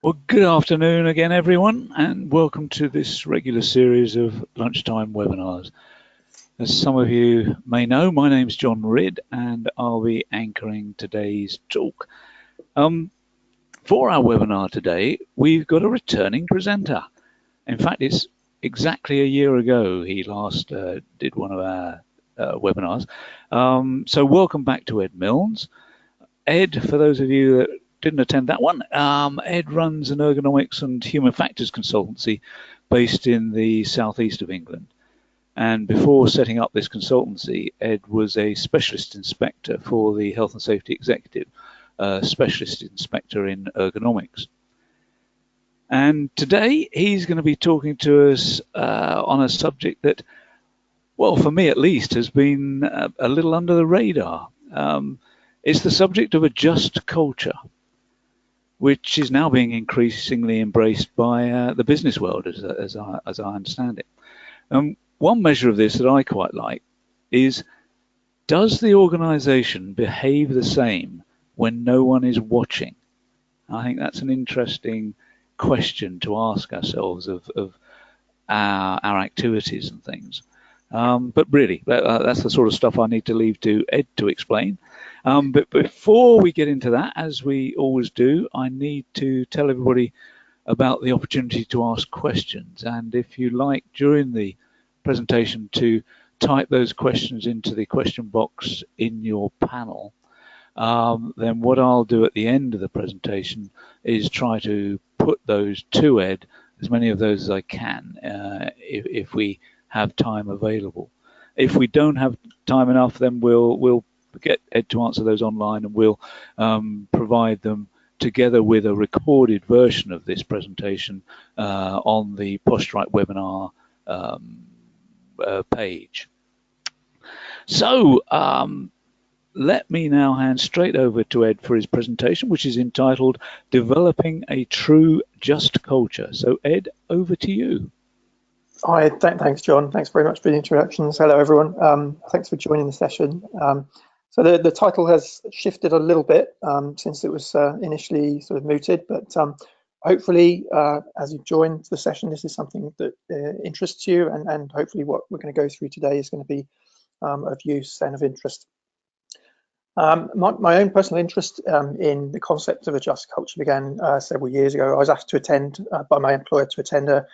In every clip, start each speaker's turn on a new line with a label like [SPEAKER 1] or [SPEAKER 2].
[SPEAKER 1] Well, good afternoon again, everyone, and welcome to this regular series of lunchtime webinars. As some of you may know, my name's John Ridd, and I'll be anchoring today's talk. For our webinar today, we've got a returning presenter. In fact, it's exactly a year ago he last did one of our webinars. So welcome back to Ed Milnes. Ed, for those of you that didn't attend that one, Ed runs an ergonomics and human factors consultancy based in the southeast of England. And before setting up this consultancy, Ed was a specialist inspector for the Health and Safety Executive, specialist inspector in ergonomics. And today he's going to be talking to us on a subject that, well, for me at least, has been a little under the radar. It's the subject of a just culture, which is now being increasingly embraced by the business world, as I understand it. One measure of this that I quite like is, does the organization behave the same when no one is watching? I think that's an interesting question to ask ourselves of our activities and things. But really, that's the sort of stuff I need to leave to Ed to explain. But before we get into that, as we always do, I need to tell everybody about the opportunity to ask questions. And if you like, during the presentation, to type those questions into the question box in your panel, then what I'll do at the end of the presentation is try to put those to Ed, as many of those as I can, if we have time available. If we don't have time enough, then we'll get Ed to answer those online, and we'll provide them together with a recorded version of this presentation on the Posturite webinar page. So let me now hand straight over to Ed for his presentation, which is entitled Developing a True Just Culture. So Ed, over to you.
[SPEAKER 2] Hi, thanks, John. Thanks very much for the introductions. Hello, everyone. Thanks for joining the session. So the title has shifted a little bit since it was initially sort of mooted, but hopefully, as you've joined the session, this is something that interests you, and hopefully what we're going to go through today is going to be of use and of interest. My own personal interest in the concept of a just culture began several years ago. I was asked to attend by my employer to attend a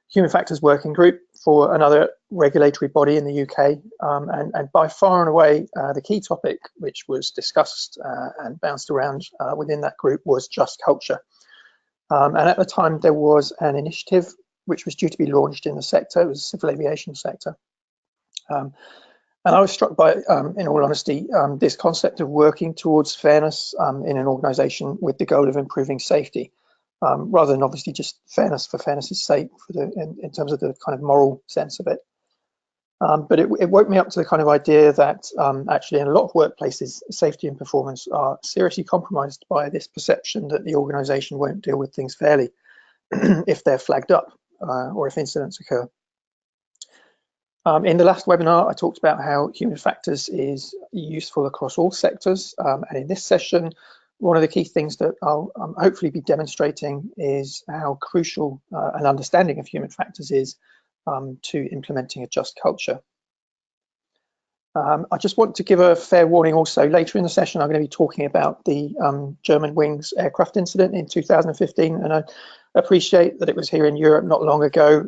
[SPEAKER 2] human factors working group for another regulatory body in the UK, and by far and away the key topic which was discussed and bounced around within that group was just culture. And at the time there was an initiative which was due to be launched in the sector. It was the civil aviation sector. And I was struck by, in all honesty, this concept of working towards fairness in an organisation with the goal of improving safety. Rather than obviously just fairness for fairness' sake, in terms of the kind of moral sense of it. But it woke me up to the kind of idea that actually in a lot of workplaces, safety and performance are seriously compromised by this perception that the organisation won't deal with things fairly if they're flagged up or if incidents occur. In the last webinar, I talked about how human factors is useful across all sectors, and in this session, one of the key things that I'll hopefully be demonstrating is how crucial an understanding of human factors is to implementing a just culture. I just want to give a fair warning also. Later in the session, I'm going to be talking about the German Wings aircraft incident in 2015, and I appreciate that it was here in Europe not long ago,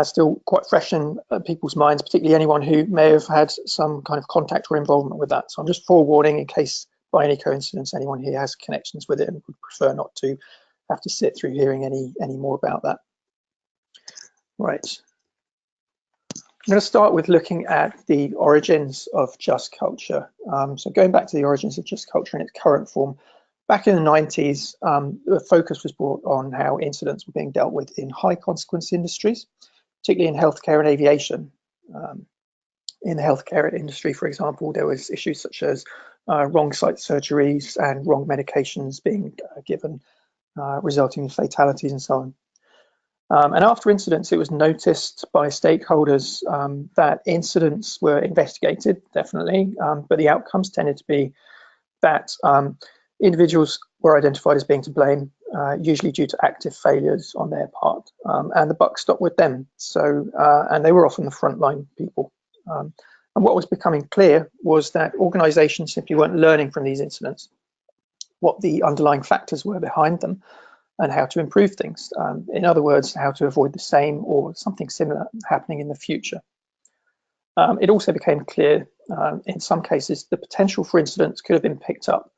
[SPEAKER 2] still quite fresh in people's minds, particularly anyone who may have had some kind of contact or involvement with that. So I'm just forewarning in case by any coincidence anyone here has connections with it and would prefer not to have to sit through hearing any more about that. Right. I'm going to start with looking at the origins of just culture. So going back to the origins of just culture in its current form, back in the 90s, the focus was brought on how incidents were being dealt with in high consequence industries, particularly in healthcare and aviation. In the healthcare industry, for example, there was issues such as wrong site surgeries and wrong medications being given, resulting in fatalities and so on. And after incidents, it was noticed by stakeholders that incidents were investigated, definitely, but the outcomes tended to be that individuals were identified as being to blame, usually due to active failures on their part, and the buck stopped with them. So, and they were often the frontline people. And what was becoming clear was that organizations simply weren't learning from these incidents what the underlying factors were behind them and how to improve things. In other words, how to avoid the same or something similar happening in the future. It also became clear, in some cases, the potential for incidents could have been picked up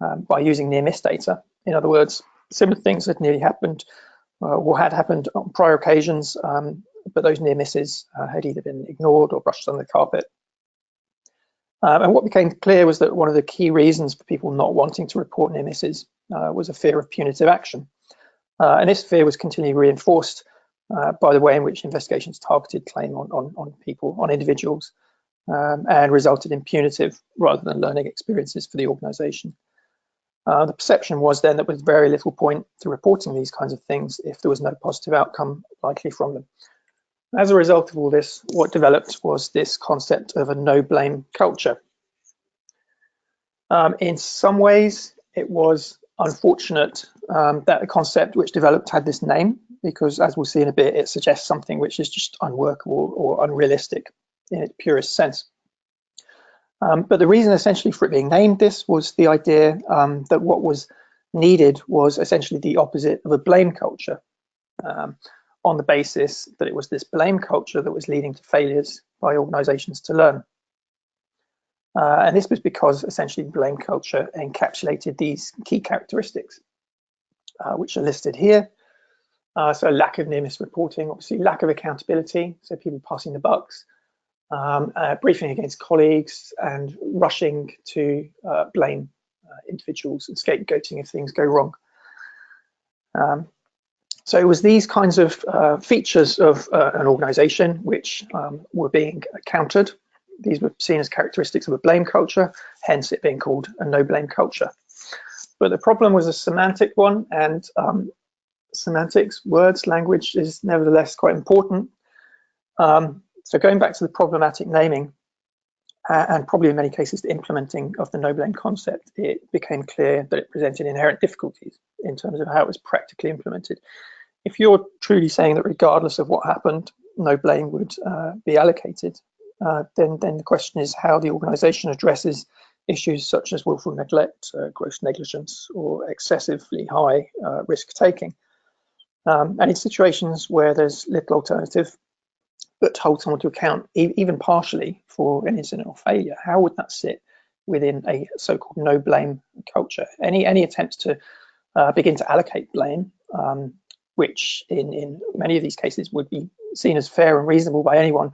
[SPEAKER 2] by using near-miss data. In other words, similar things had nearly happened or had happened on prior occasions, but those near misses had either been ignored or brushed under the carpet. And what became clear was that one of the key reasons for people not wanting to report near misses was a fear of punitive action. And this fear was continually reinforced by the way in which investigations targeted claim on people, on individuals, and resulted in punitive rather than learning experiences for the organization. The perception was then that there was very little point to reporting these kinds of things if there was no positive outcome likely from them. As a result of all this, what developed was this concept of a no-blame culture. In some ways, it was unfortunate that the concept which developed had this name, because as we'll see in a bit, it suggests something which is just unworkable or unrealistic in its purest sense. But the reason essentially for it being named this was the idea that what was needed was essentially the opposite of a blame culture, on the basis that it was this blame culture that was leading to failures by organizations to learn. And this was because essentially blame culture encapsulated these key characteristics, which are listed here. So lack of near-miss reporting, obviously lack of accountability, so people passing the bucks, briefing against colleagues, and rushing to blame individuals and scapegoating if things go wrong. So it was these kinds of features of an organization which were being countered. These were seen as characteristics of a blame culture, hence it being called a no-blame culture. But the problem was a semantic one, and semantics, words, language is nevertheless quite important. So going back to the problematic naming, and probably in many cases the implementing of the no-blame concept, it became clear that it presented inherent difficulties in terms of how it was practically implemented. If you're truly saying that regardless of what happened, no blame would be allocated, then the question is how the organization addresses issues such as willful neglect, gross negligence, or excessively high risk-taking. And in situations where there's little alternative but to hold someone to account, even partially, for an incident or failure, how would that sit within a so-called no-blame culture? Any attempts to begin to allocate blame, which in many of these cases would be seen as fair and reasonable by anyone,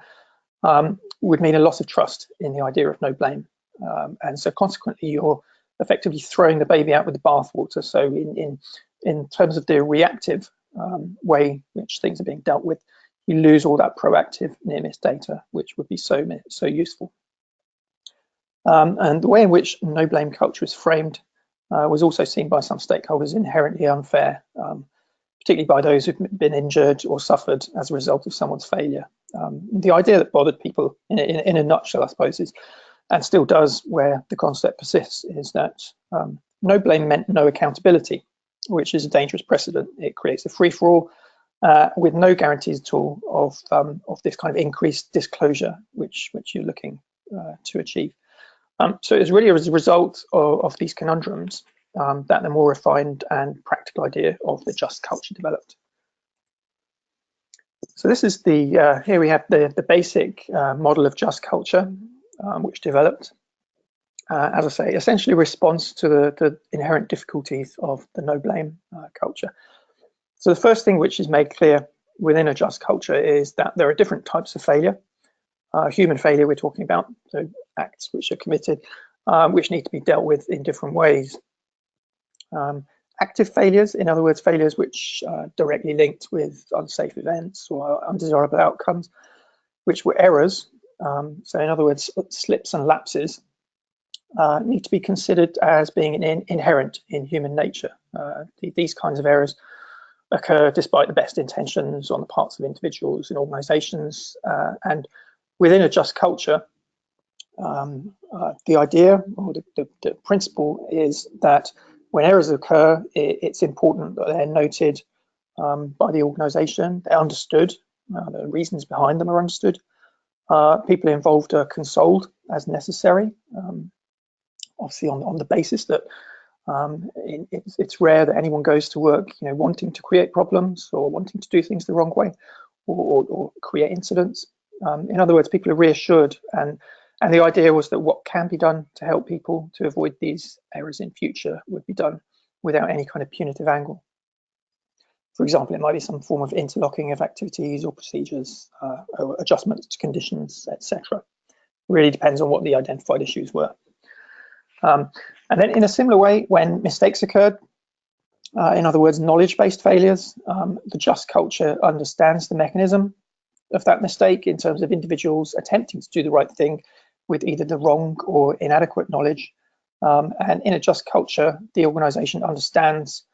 [SPEAKER 2] would mean a loss of trust in the idea of no blame. And so consequently, you're effectively throwing the baby out with the bathwater. So in terms of the reactive way in which things are being dealt with, you lose all that proactive near-miss data, which would be so useful. And the way in which no blame culture is framed was also seen by some stakeholders inherently unfair, particularly by those who've been injured or suffered as a result of someone's failure. The idea that bothered people in a nutshell, I suppose, is, and still does where the concept persists, is that no blame meant no accountability, which is a dangerous precedent. It creates a free-for-all with no guarantees at all of this kind of increased disclosure which you're looking to achieve. So it's really as a result of these conundrums that the more refined and practical idea of the just culture developed. So this is the, here we have the basic model of just culture, which developed, as I say, essentially response to the inherent difficulties of the no blame culture. So the first thing which is made clear within a just culture is that there are different types of failure. Human failure we're talking about, so acts which are committed, which need to be dealt with in different ways. Active failures, in other words, failures which are directly linked with unsafe events or undesirable outcomes, which were errors, so in other words, slips and lapses, need to be considered as being inherent in human nature. These kinds of errors occur despite the best intentions on the parts of individuals and organizations, and within a just culture, the idea or the principle is that when errors occur, it's important that they're noted by the organisation, they're understood, the reasons behind them are understood, people involved are consoled as necessary, obviously on the basis that it's rare that anyone goes to work, wanting to create problems or wanting to do things the wrong way or create incidents. In other words, people are reassured, and the idea was that what can be done to help people to avoid these errors in future would be done without any kind of punitive angle. For example, it might be some form of interlocking of activities or procedures, or adjustments to conditions, etc. Really depends on what the identified issues were. And then in a similar way, when mistakes occurred, in other words, knowledge-based failures, the just culture understands the mechanism of that mistake in terms of individuals attempting to do the right thing with either the wrong or inadequate knowledge. And in a just culture, the organization understands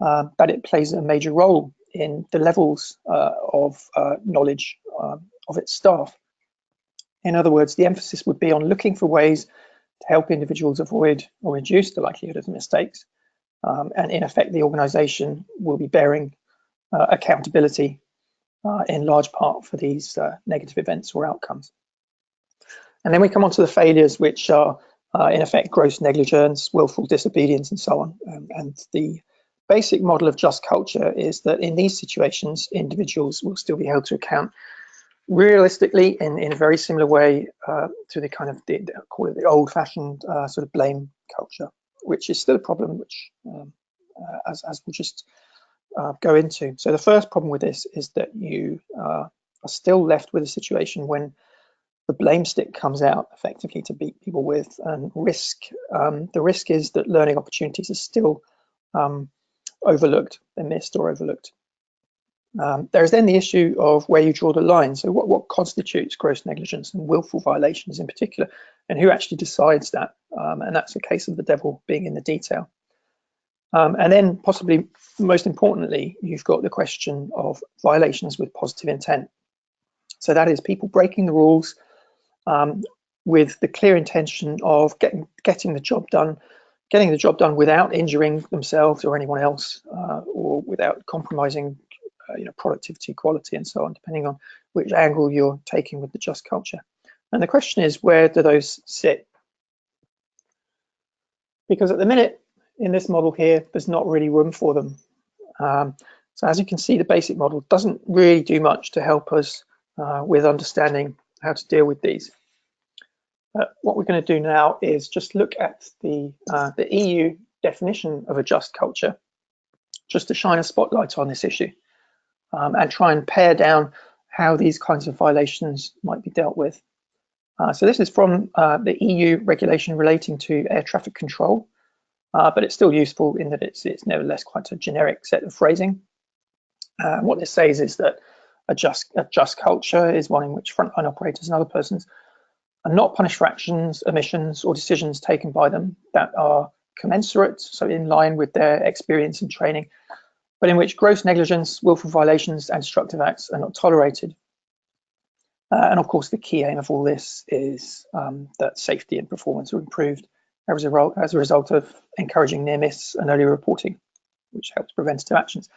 [SPEAKER 2] that it plays a major role in the levels of knowledge of its staff. In other words, the emphasis would be on looking for ways to help individuals avoid or reduce the likelihood of mistakes. And in effect, the organization will be bearing accountability in large part for these negative events or outcomes. And then we come on to the failures, which are in effect gross negligence, willful disobedience, and so on. And the basic model of just culture is that in these situations, individuals will still be held to account realistically in a very similar way to the kind of call it the old-fashioned sort of blame culture, which is still a problem, which as we'll just go into. So the first problem with this is that you are still left with a situation when the blame stick comes out effectively to beat people with, and the risk is that learning opportunities are still overlooked, they're missed or overlooked. There's then the issue of where you draw the line. So what constitutes gross negligence and willful violations in particular, and who actually decides that? And that's a case of the devil being in the detail. And then possibly most importantly, you've got the question of violations with positive intent. So that is people breaking the rules with the clear intention of getting the job done, without injuring themselves or anyone else, or without compromising productivity, quality, and so on, depending on which angle you're taking with the just culture. And the question is, where do those sit? Because at the minute, in this model here, there's not really room for them. So as you can see, the basic model doesn't really do much to help us with understanding how to deal with these. What we're going to do now is just look at the EU definition of a just culture, just to shine a spotlight on this issue, and try and pare down how these kinds of violations might be dealt with. So this is from the EU regulation relating to air traffic control, but it's still useful in that it's nevertheless quite a generic set of phrasing. What this says is that a just culture is one in which frontline operators and other persons are not punished for actions, omissions, or decisions taken by them that are commensurate, so in line with their experience and training, but in which gross negligence, willful violations, and destructive acts are not tolerated. And of course, the key aim of all this is that safety and performance are improved as a result of encouraging near miss and early reporting, which helps preventative actions.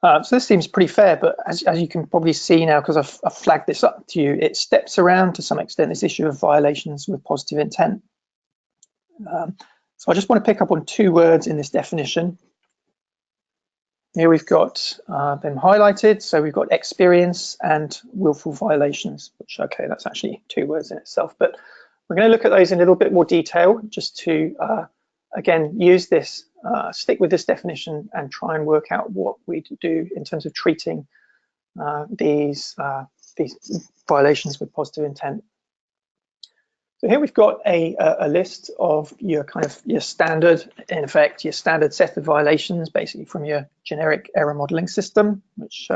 [SPEAKER 2] So this seems pretty fair, but as you can probably see now, because I've flagged this up to you, it steps around to some extent this issue of violations with positive intent. So I just want to pick up on two words in this definition. Here we've got them highlighted. So we've got experience and willful violations, which, okay, that's actually two words in itself, but we're going to look at those in a little bit more detail, just to, again, use this, stick with this definition and try and work out what we do in terms of treating these violations with positive intent. So here we've got a list of your standard, in effect, your standard set of violations, basically from your generic error modeling system, which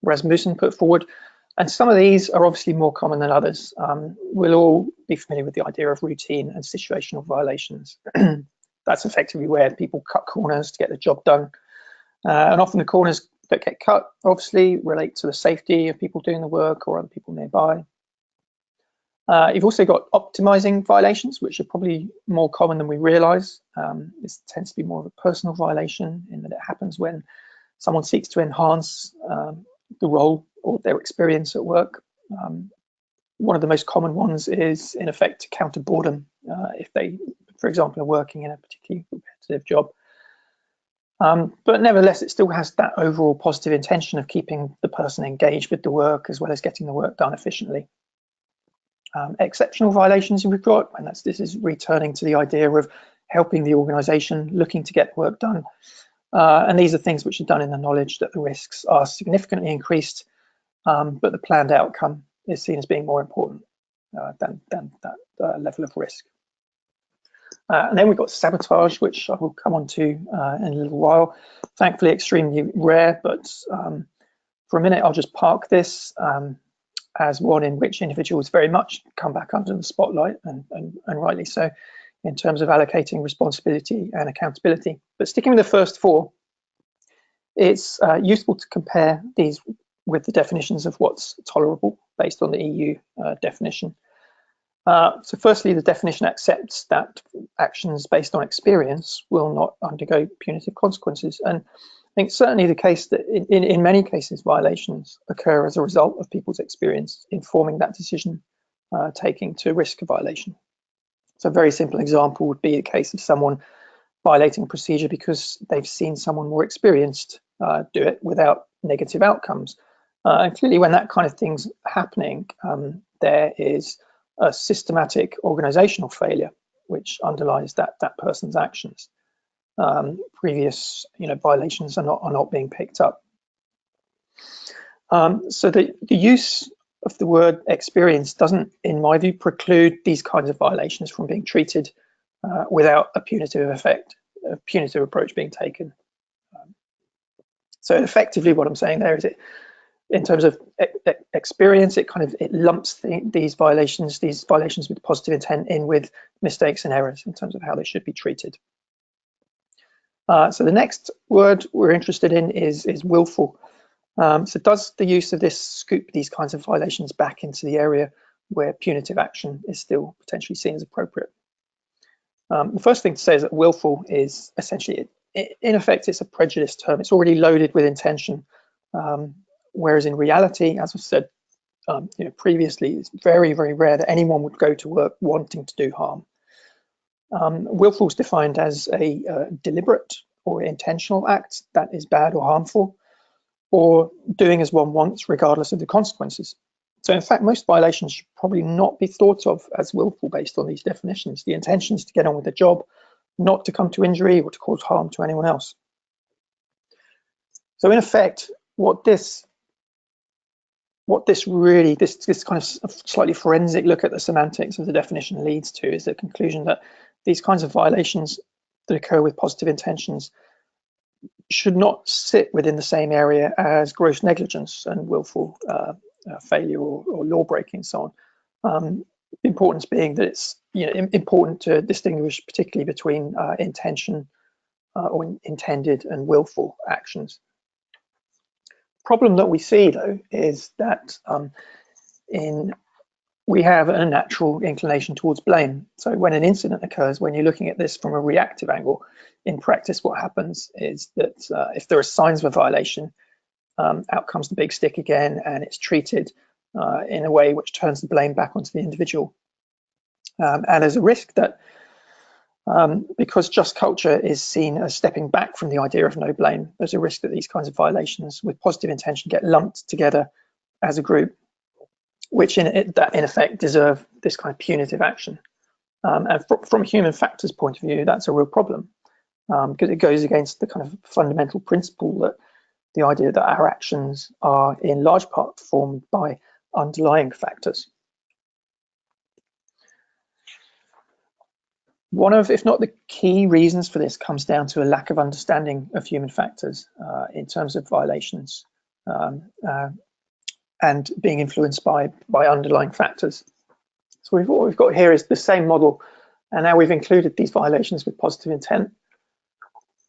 [SPEAKER 2] Rasmussen put forward. And some of these are obviously more common than others. We'll all be familiar with the idea of routine and situational violations. That's effectively where people cut corners to get the job done. And often the corners that get cut obviously relate to the safety of people doing the work or other people nearby. You've also got optimizing violations, which are probably more common than we realize. This tends to be more of a personal violation in that it happens when someone seeks to enhance the role or their experience at work. One of the most common ones is, in effect, to counter boredom if they, for example, are working in a particularly repetitive job. But nevertheless, it still has that overall positive intention of keeping the person engaged with the work as well as getting the work done efficiently. Exceptional violations we've got, and this is returning to the idea of helping the organisation, looking to get work done. And these are things which are done in the knowledge that the risks are significantly increased, but the planned outcome is seen as being more important than that level of risk. And then we've got sabotage, which I will come on to in a little while. Thankfully, extremely rare, but for a minute, I'll just park this as one in which individuals very much come back under the spotlight, and rightly so, in terms of allocating responsibility and accountability. But sticking with the first four, it's useful to compare these with the definitions of what's tolerable based on the EU definition. So firstly, the definition accepts that actions based on experience will not undergo punitive consequences. And I think certainly the case that in many cases, violations occur as a result of people's experience informing that decision taking to risk a violation. So a very simple example would be the case of someone violating procedure because they've seen someone more experienced do it without negative outcomes. And clearly when that kind of thing's happening, there is a systematic organizational failure which underlies that person's actions. Previous violations are not being picked up. So the use of the word experience doesn't, in my view, preclude these kinds of violations from being treated without a punitive effect, a punitive approach being taken. So effectively what I'm saying there is, in terms of experience, it lumps these violations with positive intent in with mistakes and errors in terms of how they should be treated. So the next word we're interested in is willful. So does the use of this scoop these kinds of violations back into the area where punitive action is still potentially seen as appropriate? The first thing to say is that willful is essentially, in effect, it's a prejudice term. It's already loaded with intention. Whereas in reality, as I've said previously, it's very, very rare that anyone would go to work wanting to do harm. Willful is defined as a deliberate or intentional act that is bad or harmful, or doing as one wants regardless of the consequences. So in fact, most violations should probably not be thought of as willful based on these definitions. The intention is to get on with the job, not to come to injury or to cause harm to anyone else. So in effect, this kind of slightly forensic look at the semantics of the definition leads to is the conclusion that these kinds of violations that occur with positive intentions should not sit within the same area as gross negligence and willful failure or law breaking and so on. Importance being that it's important to distinguish particularly between intention or intended and willful actions. Problem that we see though is that we have a natural inclination towards blame. So when an incident occurs, when you're looking at this from a reactive angle, in practice what happens is that if there are signs of a violation, out comes the big stick again, and it's treated in a way which turns the blame back onto the individual. And there's a risk that because just culture is seen as stepping back from the idea of no blame, there's a risk that these kinds of violations with positive intention get lumped together as a group, which in effect deserve this kind of punitive action. And from a human factors point of view, that's a real problem because it goes against the kind of fundamental principle that the idea that our actions are in large part formed by underlying factors. One of, if not the key reasons for this, comes down to a lack of understanding of human factors in terms of violations and being influenced by underlying factors. So what we've got here is the same model, and now we've included these violations with positive intent.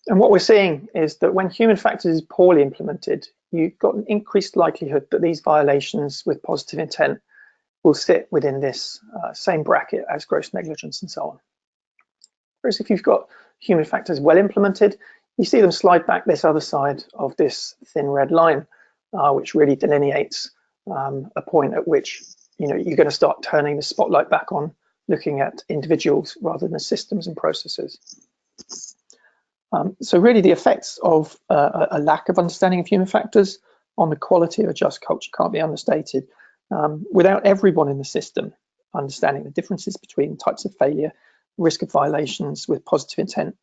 [SPEAKER 2] And what we're seeing is that when human factors is poorly implemented, you've got an increased likelihood that these violations with positive intent will sit within this same bracket as gross negligence and so on. Whereas if you've got human factors well implemented, you see them slide back this other side of this thin red line, which really delineates a point at which you're going to start turning the spotlight back on looking at individuals rather than systems and processes. So really the effects of a lack of understanding of human factors on the quality of a just culture can't be understated. Without everyone in the system understanding the differences between types of failure, risk of violations with positive intent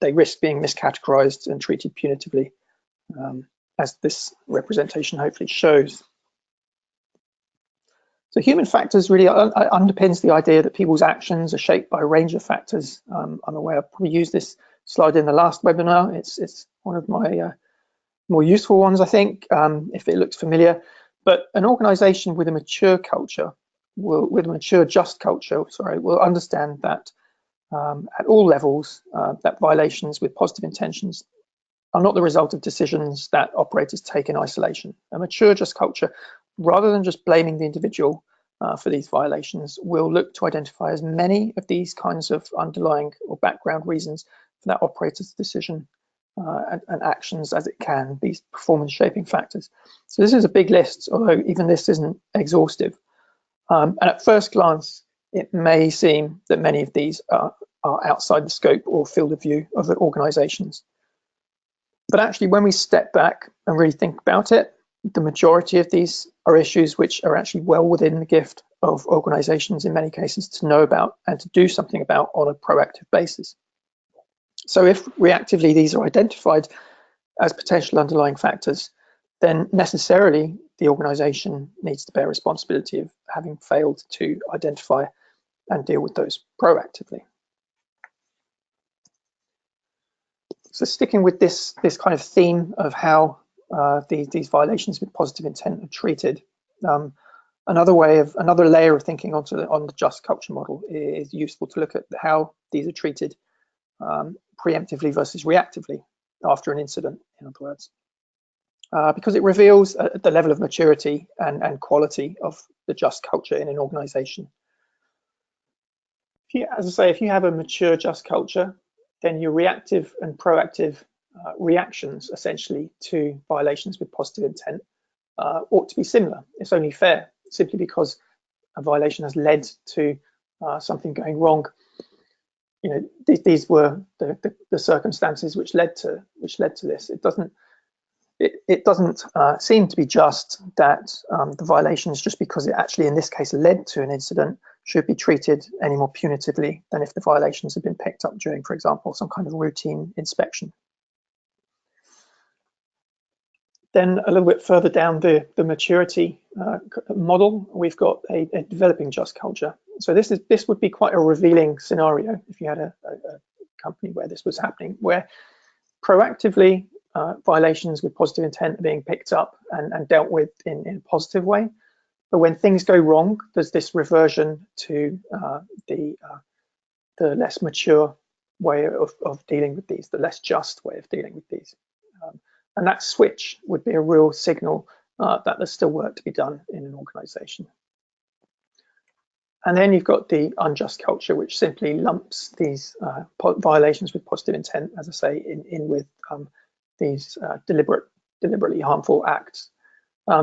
[SPEAKER 2] they risk being miscategorized and treated punitively, as this representation hopefully shows. So human factors really underpins the idea that people's actions are shaped by a range of factors. I'm aware I probably used this slide in the last webinar. It's one of my more useful ones, I think, if it looks familiar. But an organization with a mature culture, with a mature just culture, will understand that at all levels, that violations with positive intentions are not the result of decisions that operators take in isolation. A mature just culture, rather than just blaming the individual for these violations, will look to identify as many of these kinds of underlying or background reasons for that operator's decision and actions as it can, these performance shaping factors. So this is a big list, although even this isn't exhaustive. And at first glance, it may seem that many of these are outside the scope or field of view of the organizations. But actually, when we step back and really think about it, the majority of these are issues which are actually well within the gift of organizations in many cases to know about and to do something about on a proactive basis. So if reactively these are identified as potential underlying factors, then necessarily the organization needs to bear responsibility of having failed to identify and deal with those proactively. So sticking with this kind of theme of how these violations with positive intent are treated, another layer of thinking on the just culture model is useful to look at how these are treated preemptively versus reactively after an incident, in other words, because it reveals the level of maturity and quality of the just culture in an organization. As I say, if you have a mature just culture, then your reactive and proactive reactions essentially to violations with positive intent ought to be similar. It's only fair, simply because a violation has led to something going wrong. These were the circumstances which led to this. It doesn't seem to be just that the violations, just because it actually in this case led to an incident, should be treated any more punitively than if the violations had been picked up during, for example, some kind of routine inspection. Then a little bit further down the maturity model, we've got a developing just culture. So this would be quite a revealing scenario if you had a company where this was happening, where proactively violations with positive intent are being picked up and dealt with in a positive way. But when things go wrong, there's this reversion to the less mature way of dealing with these, the less just way of dealing with these. And that switch would be a real signal that there's still work to be done in an organization. And then you've got the unjust culture, which simply lumps these violations with positive intent, as I say, in with these deliberately harmful acts.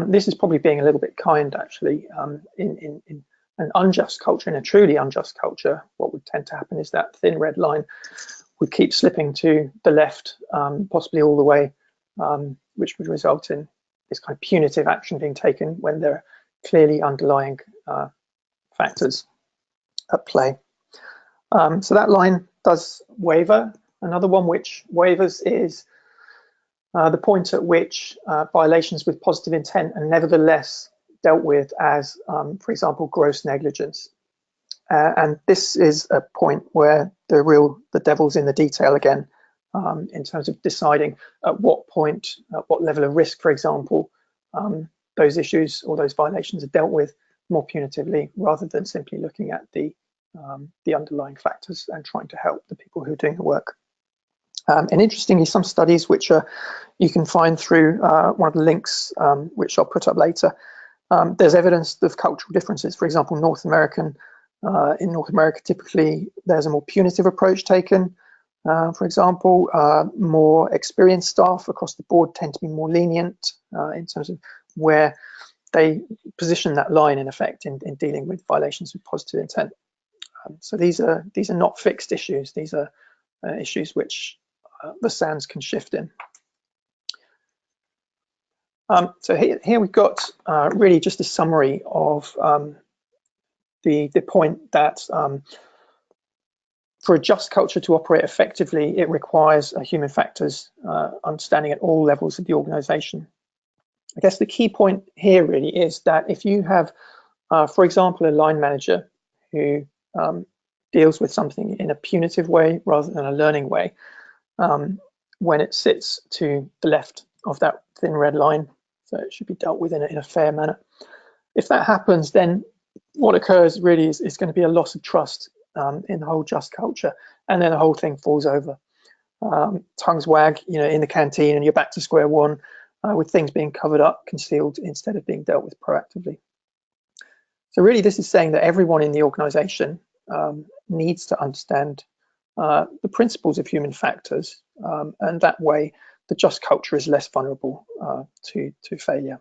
[SPEAKER 2] This is probably being a little bit kind, actually. In an unjust culture, in a truly unjust culture, what would tend to happen is that thin red line would keep slipping to the left, possibly all the way, which would result in this kind of punitive action being taken when there are clearly underlying factors at play. So that line does waver. Another one which wavers is the point at which violations with positive intent are nevertheless dealt with as, for example, gross negligence. And this is a point where the devil's in the detail again, in terms of deciding at what point, at what level of risk, for example, those issues or those violations are dealt with more punitively, rather than simply looking at the underlying factors and trying to help the people who are doing the work. And interestingly, some studies which you can find through one of the links which I'll put up later, There's evidence of cultural differences. For example, in North America, typically there's a more punitive approach taken. For example, more experienced staff across the board tend to be more lenient in terms of where they position that line, in effect, in dealing with violations of positive intent. So these are not fixed issues. These are issues which the sands can shift in. So here we've got really just a summary of the point that for a just culture to operate effectively, it requires a human factors understanding at all levels of the organization. I guess the key point here really is that if you have, for example, a line manager who deals with something in a punitive way rather than a learning way, when it sits to the left of that thin red line, so it should be dealt with in a fair manner. If that happens, then what occurs really is going to be a loss of trust in the whole just culture, and then the whole thing falls over. Tongues wag, in the canteen, and you're back to square one with things being covered up, concealed, instead of being dealt with proactively. So really, this is saying that everyone in the organization needs to understand the principles of human factors, and that way the just culture is less vulnerable to failure.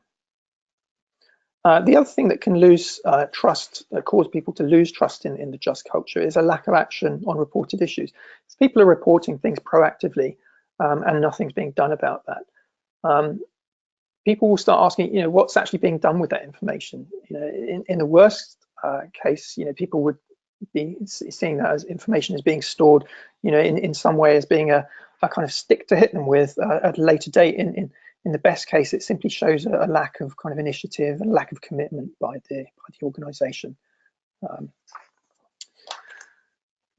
[SPEAKER 2] The other thing that can lose trust, cause people to lose trust in the just culture, is a lack of action on reported issues. If people are reporting things proactively and nothing's being done about that, people will start asking, what's actually being done with that information. In the worst case, people would be seeing that as information is being stored, in some way as being a kind of stick to hit them with at a later date. In the best case, it simply shows a lack of kind of initiative and lack of commitment by the organization.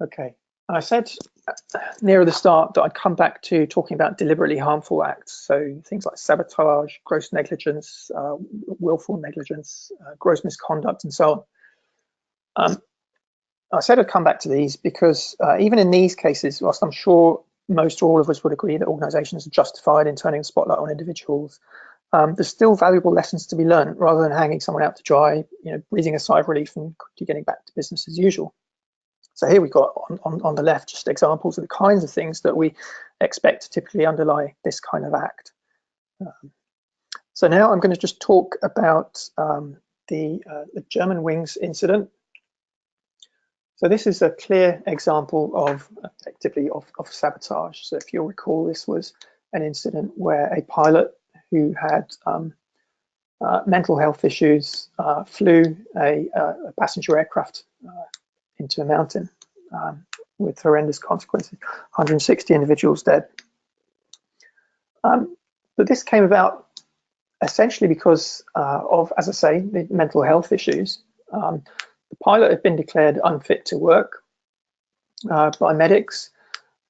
[SPEAKER 2] Okay, I said nearer the start that I'd come back to talking about deliberately harmful acts. So things like sabotage, gross negligence, willful negligence, gross misconduct, and so on. I said I'd come back to these because even in these cases, whilst I'm sure most or all of us would agree that organizations are justified in turning the spotlight on individuals, there's still valuable lessons to be learned rather than hanging someone out to dry, breathing a sigh of relief and getting back to business as usual. So here we've got on the left just examples of the kinds of things that we expect to typically underlie this kind of act. So now I'm going to just talk about the Germanwings incident. So this is a clear example of effectively of sabotage. So if you'll recall, this was an incident where a pilot who had mental health issues flew a passenger aircraft into a mountain with horrendous consequences, 160 individuals dead. But this came about essentially because of, as I say, the mental health issues. The pilot had been declared unfit to work by medics,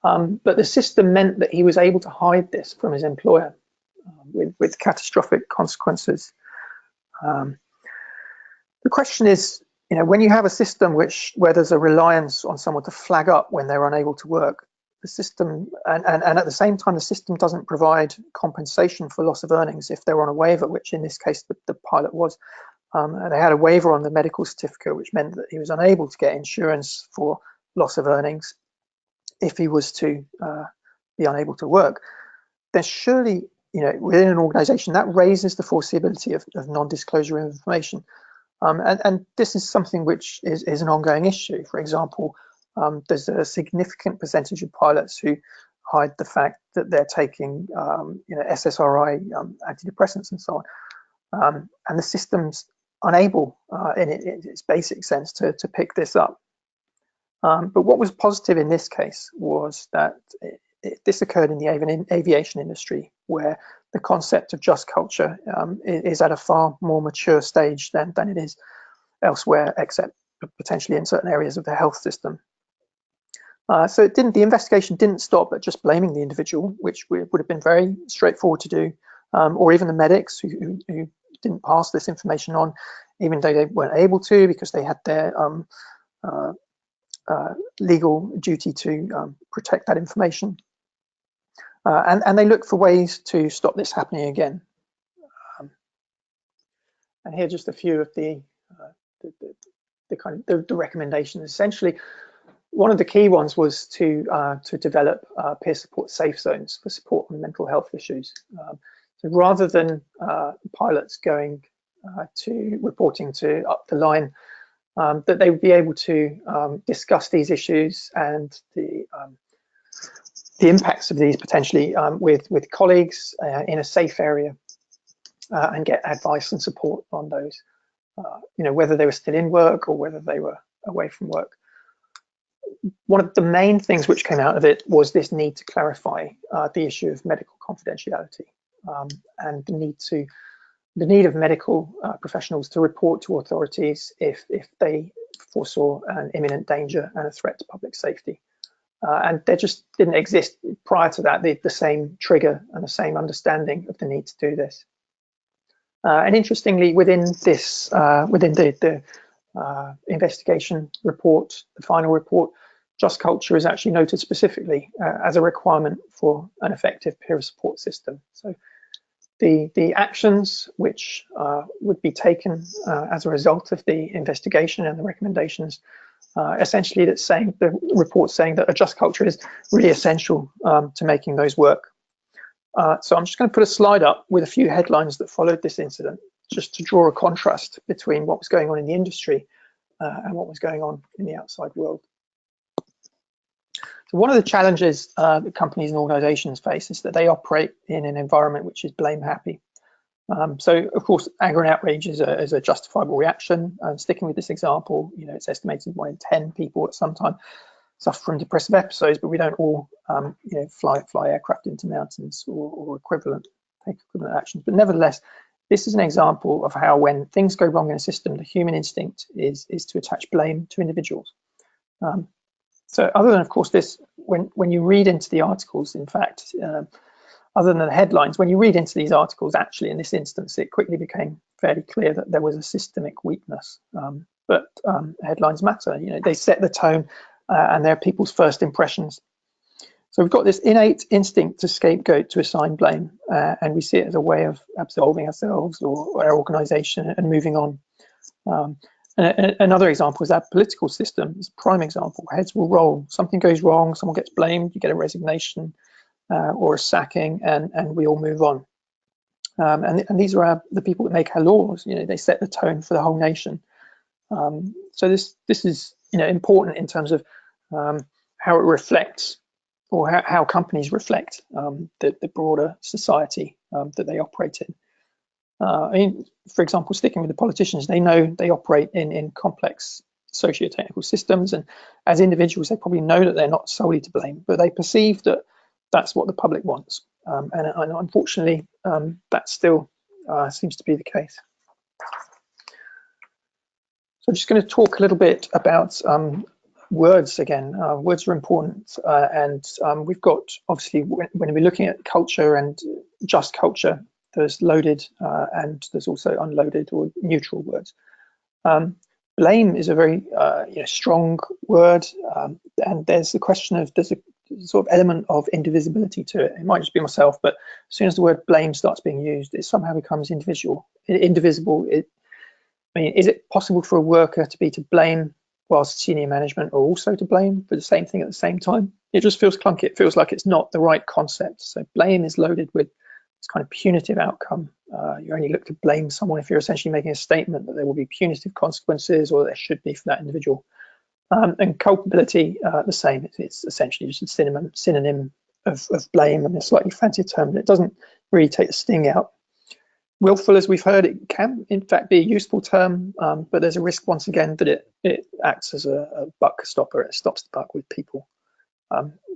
[SPEAKER 2] but the system meant that he was able to hide this from his employer with catastrophic consequences. The question is, when you have a system where there's a reliance on someone to flag up when they're unable to work, the system, and at the same time, the system doesn't provide compensation for loss of earnings if they're on a waiver, which in this case the pilot was. They had a waiver on the medical certificate, which meant that he was unable to get insurance for loss of earnings if he was to be unable to work. Then surely, within an organization, that raises the foreseeability of non-disclosure of information. And this is something which is an ongoing issue. For example, there's a significant percentage of pilots who hide the fact that they're taking SSRI antidepressants and so on. And the system's unable, in its basic sense, to pick this up. But what was positive in this case was that this occurred in the aviation industry, where the concept of just culture is at a far more mature stage than it is elsewhere, except potentially in certain areas of the health system. So the investigation didn't stop at just blaming the individual, which would have been very straightforward to do, or even the medics who didn't pass this information on, even though they weren't able to because they had their legal duty to protect that information. And they looked for ways to stop this happening again. And here are just a few of the recommendations. Essentially, one of the key ones was to develop peer support safe zones for support on mental health issues. So rather than pilots going to reporting to up the line, that they would be able to discuss these issues and the impacts of these potentially with colleagues in a safe area and get advice and support on those, whether they were still in work or whether they were away from work. One of the main things which came out of it was this need to clarify the issue of medical confidentiality and the need of medical professionals to report to authorities if they foresaw an imminent danger and a threat to public safety. And there just didn't exist prior to that the same trigger and the same understanding of the need to do this. And interestingly, within this, within the investigation report, the final report, just culture is actually noted specifically as a requirement for an effective peer support system. So the actions which would be taken as a result of the investigation and the recommendations, essentially that's saying, the report's saying that a just culture is really essential to making those work. So I'm just going to put a slide up with a few headlines that followed this incident, just to draw a contrast between what was going on in the industry and what was going on in the outside world. So one of the challenges that companies and organizations face is that they operate in an environment which is blame happy. So of course, anger and outrage is a justifiable reaction. Sticking with this example, it's estimated 1 in 10 people at some time suffer from depressive episodes, but we don't all fly aircraft into mountains or take equivalent actions. But nevertheless, this is an example of how when things go wrong in a system, the human instinct is to attach blame to individuals. So other than, of course, this, when you read into the articles, in fact, other than the headlines, when you read into these articles, actually in this instance, it quickly became fairly clear that there was a systemic weakness. But headlines matter, they set the tone and they're people's first impressions. So we've got this innate instinct to scapegoat, to assign blame, and we see it as a way of absolving ourselves or our organization and moving on. Another example is our political system. It's a prime example. Heads will roll. Something goes wrong, someone gets blamed, you get a resignation or a sacking, and we all move on. And these are the people that make our laws. They set the tone for the whole nation. So this is important in terms of how it reflects, or how companies reflect the broader society that they operate in. For example, sticking with the politicians, they know they operate in complex socio-technical systems, and as individuals, they probably know that they're not solely to blame, but they perceive that that's what the public wants. And unfortunately, that still seems to be the case. So I'm just going to talk a little bit about words again. Words are important, and we've got, obviously, when we're looking at culture and just culture, there's loaded and there's also unloaded or neutral words. Blame is a very strong word, and there's the question of, there's a sort of element of indivisibility to it. It might just be myself, but as soon as the word blame starts being used, it somehow becomes indivisible. Is it possible for a worker to be to blame whilst senior management are also to blame for the same thing at the same time? It just feels clunky. It feels like it's not the right concept. So blame is loaded with this kind of punitive outcome. You only look to blame someone if you're essentially making a statement that there will be punitive consequences, or there should be for that individual. And culpability, the same. It's essentially just a synonym of blame, and a slightly fancier term, but it doesn't really take the sting out. Willful, as we've heard, it can in fact be a useful term, but there's a risk once again that it acts as a buck stopper. It stops the buck with people.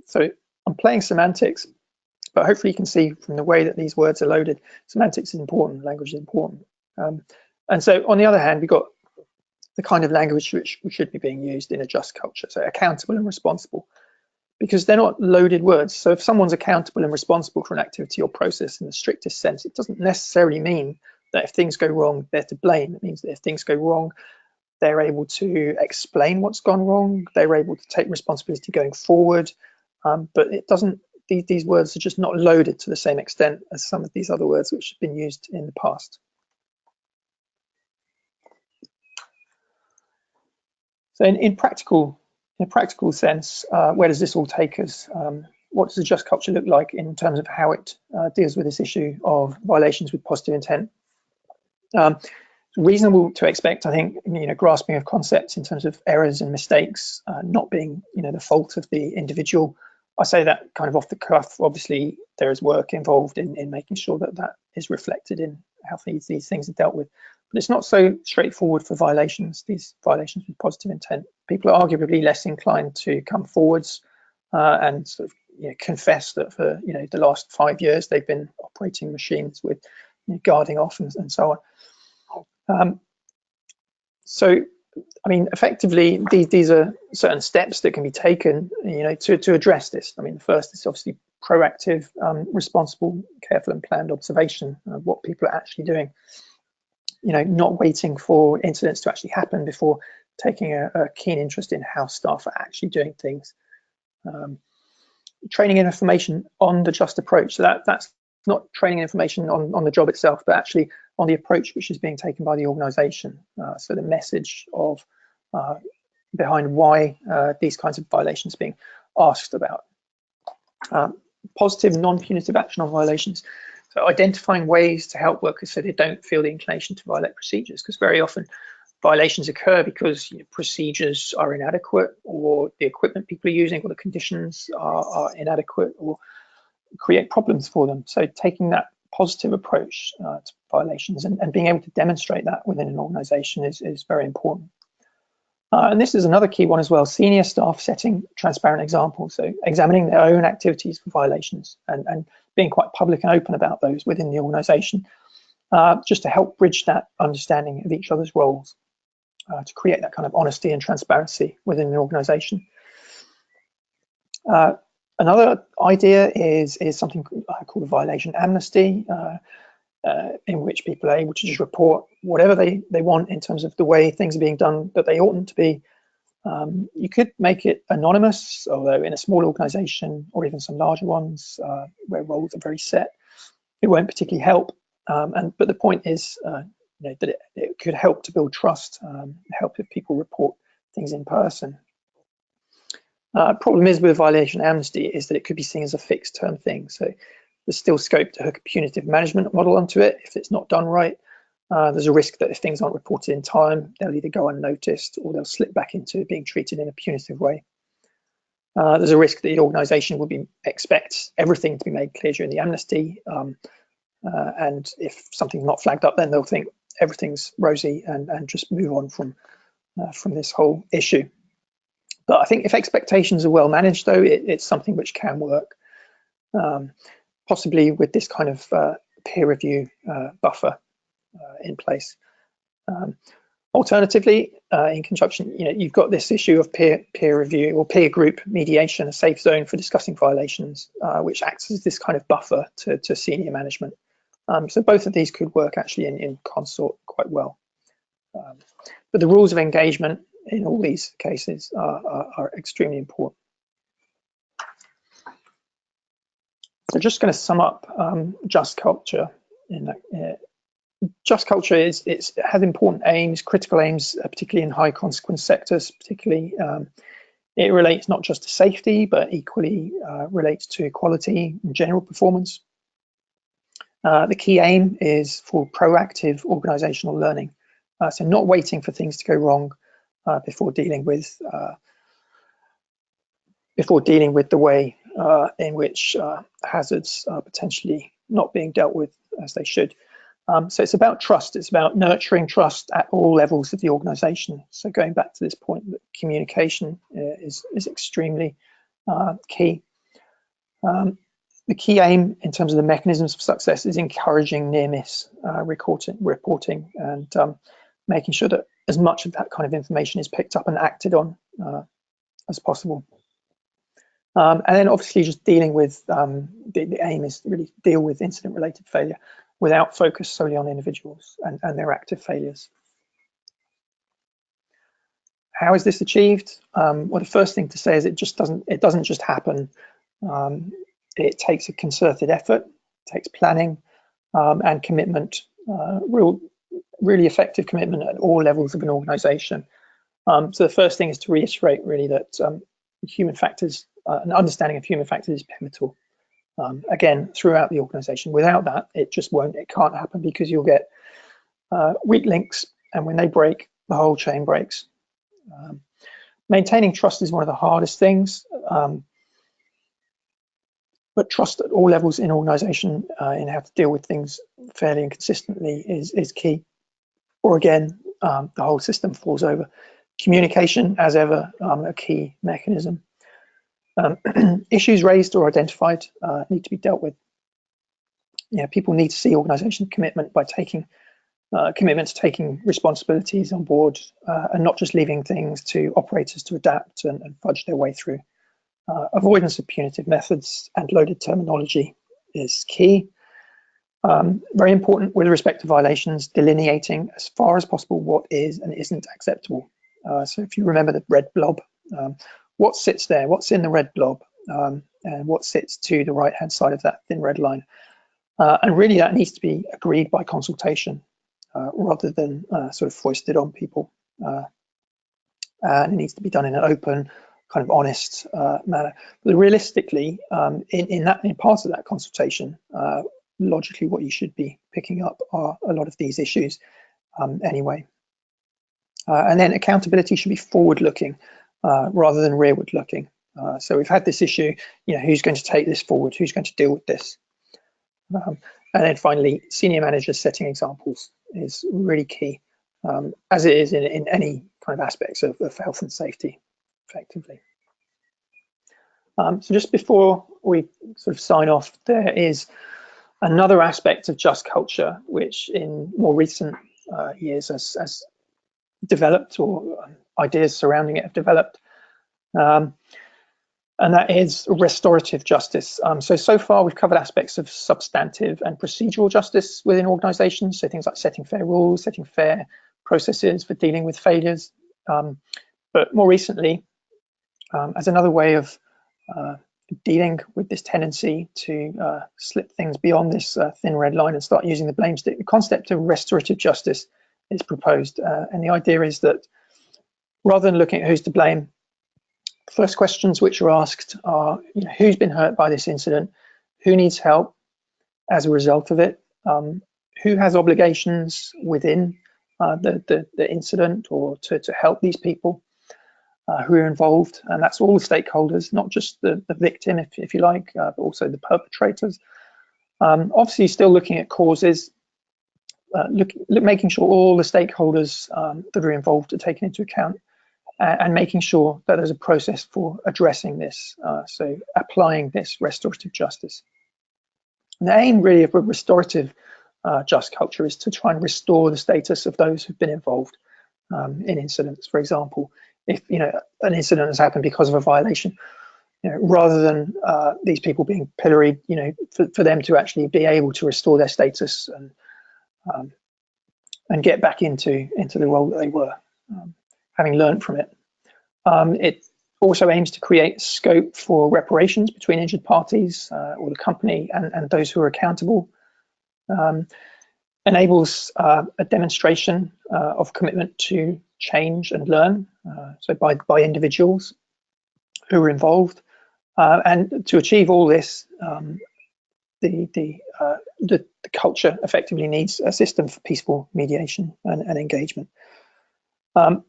[SPEAKER 2] So I'm playing semantics, but hopefully you can see from the way that these words are loaded, semantics is important, language is important. And so on the other hand, we've got the kind of language which should be being used in a just culture, so accountable and responsible, because they're not loaded words. So if someone's accountable and responsible for an activity or process in the strictest sense, it doesn't necessarily mean that if things go wrong, they're to blame. It means that if things go wrong, they're able to explain what's gone wrong, they're able to take responsibility going forward, but it doesn't, these words are just not loaded to the same extent as some of these other words which have been used in the past. So in a practical sense, where does this all take us? What does a just culture look like in terms of how it deals with this issue of violations with positive intent? It's reasonable to expect, I think, grasping of concepts in terms of errors and mistakes not being, the fault of the individual. I say that kind of off the cuff. Obviously, there is work involved in making sure that that is reflected in how these things are dealt with. But it's not so straightforward for violations, these violations with positive intent. People are arguably less inclined to come forwards and sort of confess that for the last 5 years they've been operating machines with guarding off and so on. So, I mean, effectively, these are certain steps that can be taken, to address this. I mean, the first is obviously proactive, responsible, careful, and planned observation of what people are actually doing. Not waiting for incidents to actually happen before taking a keen interest in how staff are actually doing things. Training and information on the just approach. So that's not training information on the job itself, but actually on the approach which is being taken by the organisation. So the message of behind why these kinds of violations are being asked about. Positive non-punitive action on violations. So identifying ways to help workers so they don't feel the inclination to violate procedures, because very often violations occur because procedures are inadequate, or the equipment people are using or the conditions are inadequate or create problems for them. So taking that positive approach to violations and being able to demonstrate that within an organisation is very important. And this is another key one as well, senior staff setting transparent examples, so examining their own activities for violations and being quite public and open about those within the organisation, just to help bridge that understanding of each other's roles, to create that kind of honesty and transparency within an organisation. Another idea is something called a violation amnesty, in which people are able to just report whatever they want in terms of the way things are being done that they oughtn't to be. You could make it anonymous, although in a small organisation or even some larger ones where roles are very set, it won't particularly help. But the point is that it could help to build trust, help if people report things in person. Problem is with violation amnesty is that it could be seen as a fixed term thing. So there's still scope to hook a punitive management model onto it if it's not done right. There's a risk that if things aren't reported in time, they'll either go unnoticed or they'll slip back into being treated in a punitive way. There's a risk that the organisation will expect everything to be made clear during the amnesty, and if something's not flagged up, then they'll think everything's rosy and just move on from this whole issue. But I think if expectations are well managed, though, it's something which can work, possibly with this kind of peer review buffer in place. Alternatively, in conjunction, you've got this issue of peer review or peer group mediation, a safe zone for discussing violations, which acts as this kind of buffer to senior management. So both of these could work actually in consort quite well. But the rules of engagement in all these cases are extremely important. So just going to sum up just culture. Just culture it has important aims, critical aims, particularly in high consequence sectors. Particularly, it relates not just to safety, but equally relates to quality and general performance. The key aim is for proactive organisational learning, so not waiting for things to go wrong before dealing with the way in which hazards are potentially not being dealt with as they should. So it's about trust. It's about nurturing trust at all levels of the organisation. So going back to this point, that communication is extremely key. The key aim in terms of the mechanisms of success is encouraging near-miss reporting and making sure that as much of that kind of information is picked up and acted on as possible. And then obviously just dealing with, the aim is to really deal with incident-related failure without focus solely on individuals and their active failures. How is this achieved? Well, the first thing to say is it doesn't just happen. It takes a concerted effort, it takes planning and commitment, really effective commitment at all levels of an organisation. So the first thing is to reiterate really that human factors, an understanding of human factors is pivotal. Again, throughout the organization. Without that, it can't happen, because you'll get weak links, and when they break, the whole chain breaks. Maintaining trust is one of the hardest things, but trust at all levels in organization in how to deal with things fairly and consistently is key. Or again, the whole system falls over. Communication, as ever, a key mechanism. Issues raised or identified need to be dealt with. People need to see organization commitment by taking responsibilities on board, and not just leaving things to operators to adapt and fudge their way through. Avoidance of punitive methods and loaded terminology is key. Very important with respect to violations, delineating as far as possible what is and isn't acceptable. So if you remember the red blob, what sits there, what's in the red blob, and what sits to the right-hand side of that thin red line. And really that needs to be agreed by consultation rather than sort of foisted on people. And it needs to be done in an open, kind of honest manner. But realistically, in parts of that consultation, logically what you should be picking up are a lot of these issues anyway. And then accountability should be forward-looking rather than rearward-looking. So we've had this issue, who's going to take this forward? Who's going to deal with this? And then finally, senior managers setting examples is really key, as it is in any kind of aspects of health and safety, effectively. So just before we sort of sign off, there is another aspect of just culture, which in more recent years has developed, or ideas surrounding it have developed. And that is restorative justice. So far we've covered aspects of substantive and procedural justice within organizations, so things like setting fair rules, setting fair processes for dealing with failures. But more recently, as another way of dealing with this tendency to slip things beyond this thin red line and start using the blame stick, the concept of restorative justice is proposed. And the idea is that rather than looking at who's to blame, first questions which are asked are, who's been hurt by this incident, who needs help as a result of it, who has obligations within the incident or to help these people who are involved, and that's all the stakeholders, not just the victim, if you like, but also the perpetrators. Obviously, still looking at causes, making sure all the stakeholders that are involved are taken into account, and making sure that there's a process for addressing this, so applying this restorative justice. And the aim really of a restorative just culture is to try and restore the status of those who've been involved in incidents. For example, if an incident has happened because of a violation, rather than these people being pilloried, for them to actually be able to restore their status and get back into the role that they were, having learned from it. It also aims to create scope for reparations between injured parties or the company and those who are accountable. Enables a demonstration of commitment to change and learn, so by individuals who are involved. And to achieve all this, the culture effectively needs a system for peaceful mediation and engagement,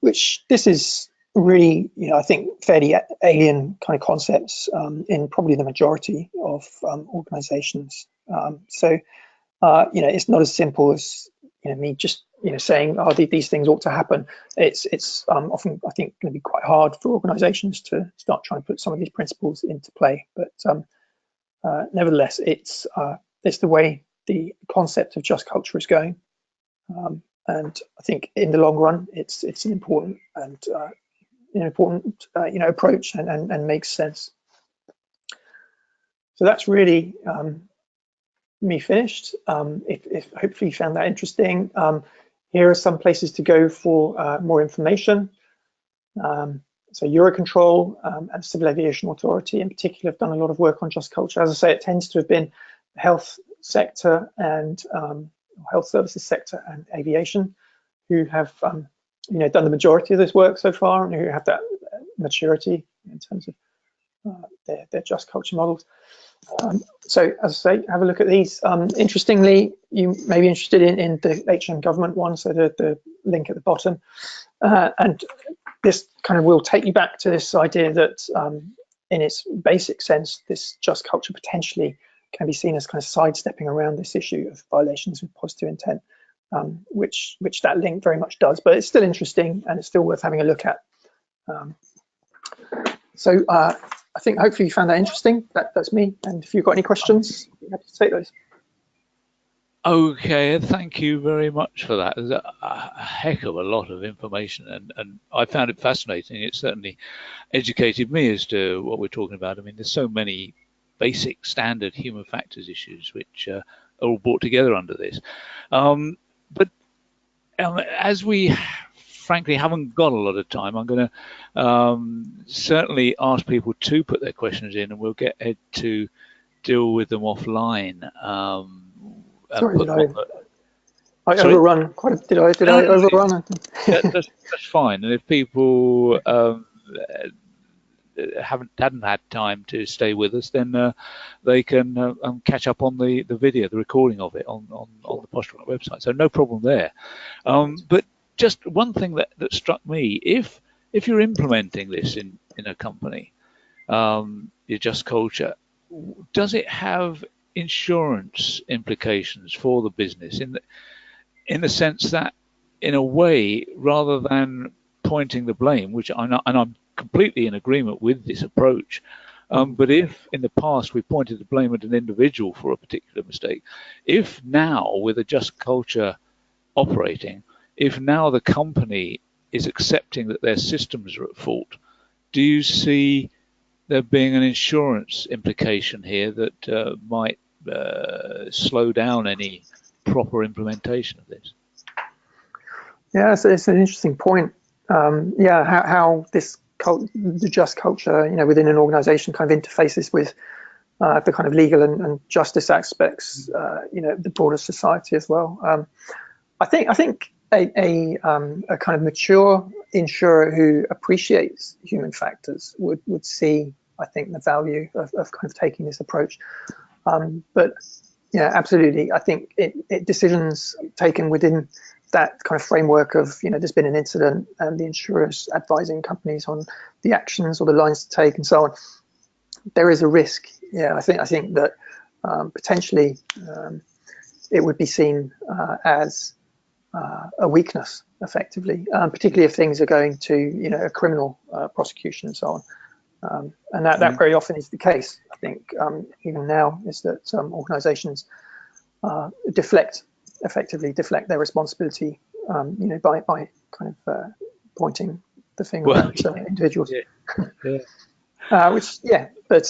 [SPEAKER 2] which this is really, I think, fairly alien kind of concepts in probably the majority of organizations. So it's not as simple as me just saying, oh, these things ought to happen. It's often, I think, going to be quite hard for organizations to start trying to put some of these principles into play. But nevertheless, it's the way the concept of just culture is going, and I think in the long run, it's an important and approach and makes sense. So that's really me finished. If hopefully you found that interesting. Here are some places to go for more information. So Eurocontrol and Civil Aviation Authority in particular have done a lot of work on just culture. As I say, it tends to have been the health sector and health services sector and aviation who have done the majority of this work so far and who have that maturity in terms of their just culture models. So as I say, have a look at these. Interestingly, you may be interested in the HM government one, so the link at the bottom. And this kind of will take you back to this idea that in its basic sense, this just culture potentially can be seen as kind of sidestepping around this issue of violations with positive intent, which that link very much does, but it's still interesting and it's still worth having a look at. So I think hopefully you found that interesting. That's me. And if you've got any questions, I'm happy to take those.
[SPEAKER 1] Okay, thank you very much for that. There's a heck of a lot of information, and I found it fascinating. It certainly educated me as to what we're talking about. I mean, there's so many basic standard human factors issues which are all brought together under this. But as we frankly haven't got a lot of time, I'm going to certainly ask people to put their questions in, and we'll get Ed to deal with them offline.
[SPEAKER 2] Sorry, did I overrun? Did I overrun?
[SPEAKER 1] That's fine. And if people hadn't had time to stay with us, then they can catch up on the video, the recording of it on the Posturite website. So no problem there. But just one thing that struck me: if you're implementing this in a company, your just culture, does it have insurance implications for the business in the sense that, in a way, rather than pointing the blame, which I'm completely in agreement with this approach, but if in the past we pointed the blame at an individual for a particular mistake, if now with a just culture operating, if now the company is accepting that their systems are at fault, do you see there being an insurance implication here that might slow down any proper implementation of this?
[SPEAKER 2] Yeah, so it's an interesting point. Yeah, how the just culture, within an organization kind of interfaces with the kind of legal and justice aspects, the broader society as well. I think a kind of mature insurer who appreciates human factors would see, I think, the value of kind of taking this approach. But yeah, absolutely. I think decisions taken within that kind of framework of, there's been an incident and the insurers advising companies on the actions or the lines to take and so on, there is a risk. Yeah, I think that potentially it would be seen as a weakness, effectively, particularly if things are going to, a criminal prosecution and so on. And that very often is the case. I think even now is that organisations effectively deflect their responsibility, by kind of pointing the finger at individuals. But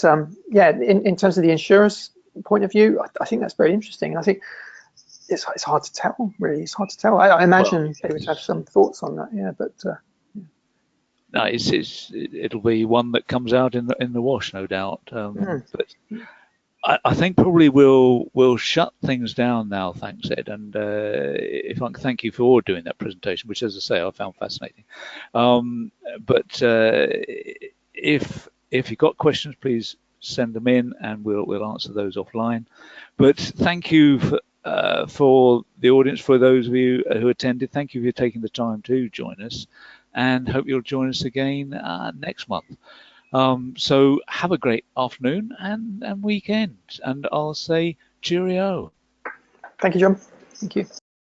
[SPEAKER 2] in terms of the insurance point of view, I think that's very interesting. I think it's hard to tell, really. It's hard to tell. I imagine they would have some thoughts on that. Yeah, but.
[SPEAKER 1] No, it'll be one that comes out in the wash, no doubt. But I think probably we'll shut things down now. Thanks, Ed, and if I can thank you for doing that presentation, which, as I say, I found fascinating. But if you've got questions, please send them in, and we'll answer those offline. But thank you for the audience, for those of you who attended. Thank you for taking the time to join us, and hope you'll join us again next month. So have a great afternoon and weekend, and I'll say cheerio.
[SPEAKER 2] Thank you, John. Thank you.